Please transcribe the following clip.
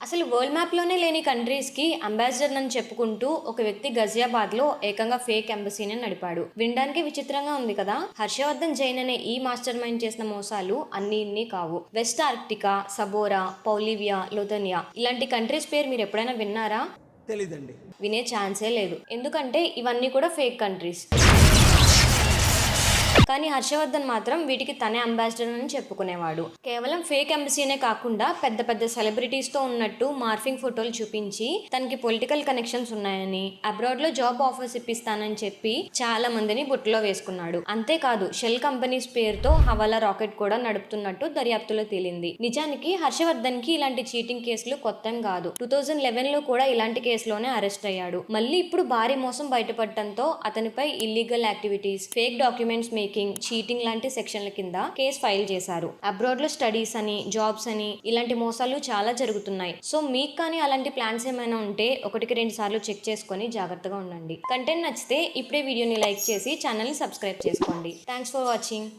అసలు వరల్డ్ మ్యాప్‌లోనే లేని కంట్రీస్‌కి అంబాసిడర్‌నని చెప్పుకుంటూ ఒక వ్యక్తి గజియాబాద్‌లో ఏకంగా ఫేక్ ఎంబసీని నడిపాడు. వినడానికే విచిత్రంగా ఉంది కదా! హర్షవర్ధన్ జైన్ అనే ఈ మాస్టర్ మైండ్ చేసిన మోసాలు అన్నీ ఇన్ని కావు. వెస్ట్ ఆర్క్టికా, సబోరా, బొలీవియా, లుథనియా ఇలాంటి కంట్రీస్ పేరు మీరెప్పుడైనా విన్నారా? తెలీదండి. వినే ఛాన్సే లేదు. ఎందుకంటే ఇవన్నీ కూడా ఫేక్ కంట్రీస్. కానీ హర్షవర్ధన్ మాత్రం వీటికి తనే అంబాసిడర్ అని చెప్పుకునేవాడు. కేవలం ఫేక్ ఎంబసీనే కాకుండా పెద్ద పెద్ద సెలబ్రిటీస్ తో ఉన్నట్టు మార్ఫింగ్ ఫోటోలు చూపించి తనకి పొలిటికల్ కనెక్షన్స్ ఉన్నాయని, అబ్రాడ్ లో జాబ్ ఆఫర్స్ ఇప్పిస్తానని చెప్పి చాలా మందిని బుట్టలో వేసుకున్నాడు. అంతేకాదు షెల్ కంపెనీస్ పేరుతో హవాలా రాకెట్ కూడా నడుపుతున్నట్టు దర్యాప్తులో తేలింది. నిజానికి హర్షవర్ధన్ కి ఇలాంటి చీటింగ్ కేసులు కొత్తం కాదు. 2011లో కూడా ఇలాంటి కేసులోనే అరెస్ట్ అయ్యాడు. మళ్ళీ ఇప్పుడు భారీ మోసం బయటపడటంతో అతనిపై illegal activities, fake documents making, cheating లాంటి సెక్షన్ల కింద కేసు ఫైల్ చేశారు. అబ్రాడ్ లో స్టడీస్ అని, జాబ్స్ అని ఇలాంటి మోసాలు చాలా జరుగుతున్నాయి. సో మీకు కానీ అలాంటి ప్లాన్స్ ఏమైనా ఉంటే 1-2 సార్లు చెక్ చేసుకొని జాగ్రత్తగా ఉండండి. కంటెంట్ నచ్చితే ఇప్పుడే వీడియోని లైక్ చేసి ఛానల్ ని సబ్స్క్రైబ్ చేసుకోండి. Thanks for watching.